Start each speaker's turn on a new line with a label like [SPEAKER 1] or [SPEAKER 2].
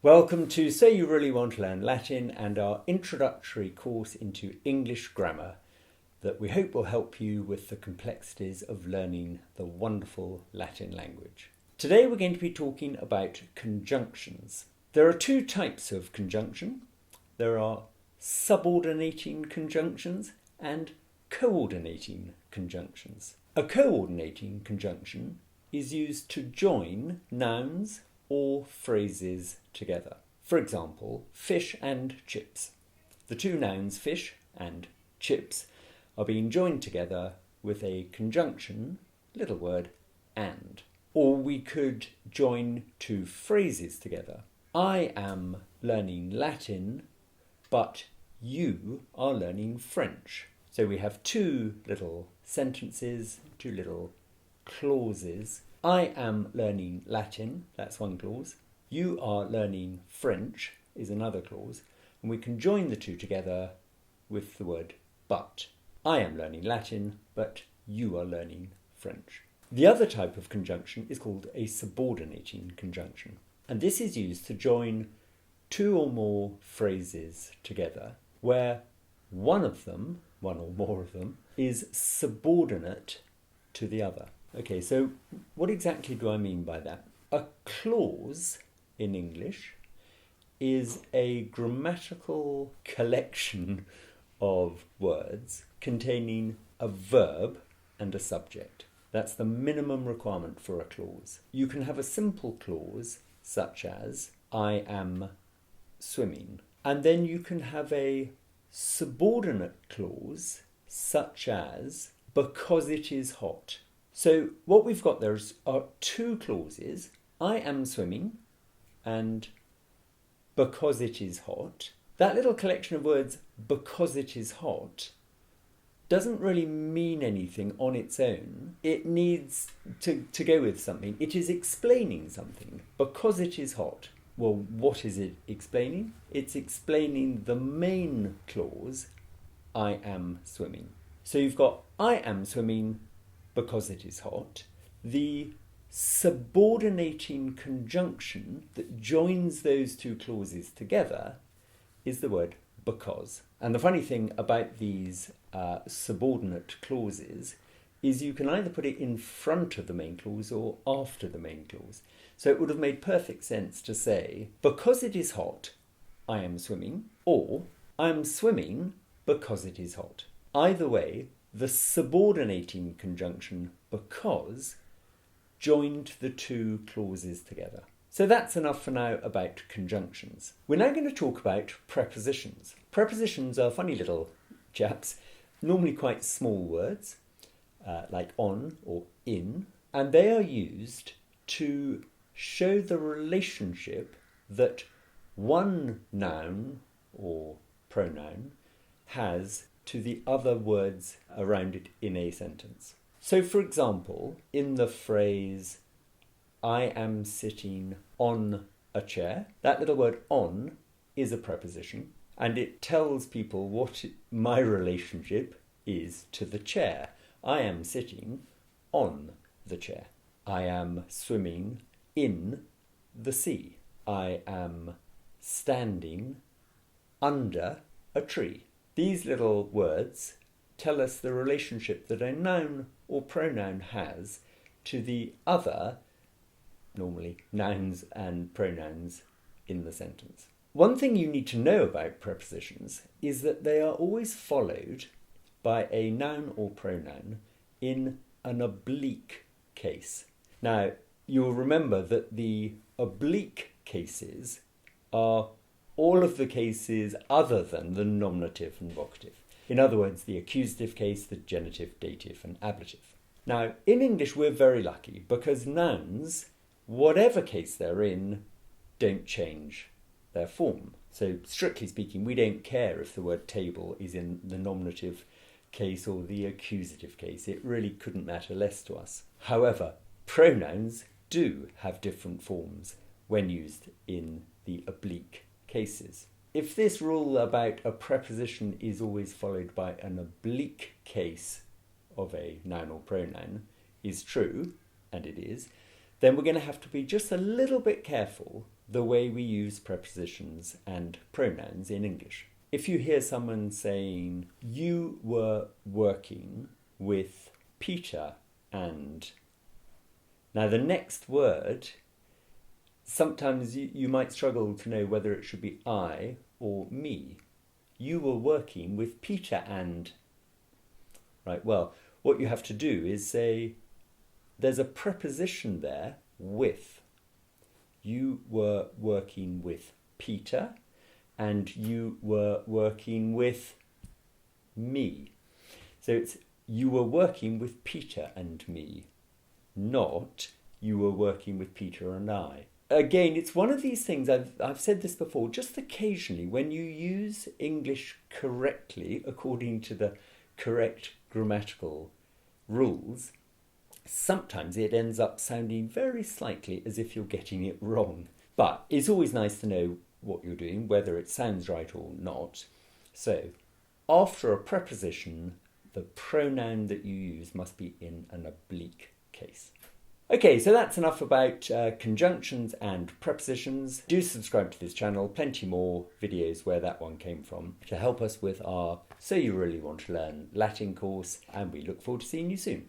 [SPEAKER 1] Welcome to Say You Really Want to Learn Latin and our introductory course into English grammar that we hope will help you with the complexities of learning the wonderful Latin language. Today we're going to be talking about conjunctions. There are two types of conjunction. There are subordinating conjunctions and coordinating conjunctions. A coordinating conjunction is used to join nouns or phrases together. For example, fish and chips. The two nouns fish and chips are being joined together with a conjunction, little word, and. Or we could join two phrases together. I am learning Latin, but you are learning French. So we have two little sentences, two little clauses. I am learning Latin, that's one clause. You are learning French is another clause. And we can join the two together with the word but. I am learning Latin, but you are learning French. The other type of conjunction is called a subordinating conjunction. And this is used to join two or more phrases together where one of them, one or more of them, is subordinate to the other. Okay, so what exactly do I mean by that? A clause in English is a grammatical collection of words containing a verb and a subject. That's the minimum requirement for a clause. You can have a simple clause such as I am swimming, and then you can have a subordinate clause such as because it is hot. So what we've got there are two clauses, I am swimming and because it is hot. That little collection of words, because it is hot, doesn't really mean anything on its own. It needs to go with something. It is explaining something. Because it is hot. Well, what is it explaining? It's explaining the main clause, I am swimming. So you've got I am swimming because it is hot. The subordinating conjunction that joins those two clauses together is the word because. And the funny thing about these subordinate clauses is you can either put it in front of the main clause or after the main clause. So it would have made perfect sense to say, because it is hot, I am swimming, or I am swimming because it is hot. Either way, the subordinating conjunction because joined the two clauses together. So that's enough for now about conjunctions. We're now going to talk about prepositions. Prepositions are funny little chaps, normally quite small words, like on or in, and they are used to show the relationship that one noun or pronoun has to the other words around it in a sentence. So for example, in the phrase, I am sitting on a chair, that little word on is a preposition, and it tells people what my relationship is to the chair. I am sitting on the chair. I am swimming in the sea. I am standing under a tree. These little words tell us the relationship that a noun or pronoun has to the other, normally nouns and pronouns, in the sentence. One thing you need to know about prepositions is that they are always followed by a noun or pronoun in an oblique case. Now, you'll remember that the oblique cases are all of the cases other than the nominative and vocative. In other words, the accusative case, the genitive, dative, and ablative. Now, in English, we're very lucky because nouns, whatever case they're in, don't change their form. So, strictly speaking, we don't care if the word table is in the nominative case or the accusative case. It really couldn't matter less to us. However, pronouns do have different forms when used in the oblique cases. If this rule about a preposition is always followed by an oblique case of a noun or pronoun is true, and it is, then we're going to have to be just a little bit careful the way we use prepositions and pronouns in English. If you hear someone saying, you were working with Peter and... Now the next word, sometimes you might struggle to know whether it should be I or me. You were working with Peter and... Right, well, what you have to do is say, there's a preposition there, with. You were working with Peter and you were working with me. So it's you were working with Peter and me, not you were working with Peter and I. Again, it's one of these things, I've said this before, just occasionally when you use English correctly according to the correct grammatical rules, sometimes it ends up sounding very slightly as if you're getting it wrong. But it's always nice to know what you're doing, whether it sounds right or not. So, after a preposition, the pronoun that you use must be in an oblique case. Okay, so that's enough about conjunctions and prepositions. Do subscribe to this channel, plenty more videos where that one came from, to help us with our So You Really Want to Learn Latin course, and we look forward to seeing you soon.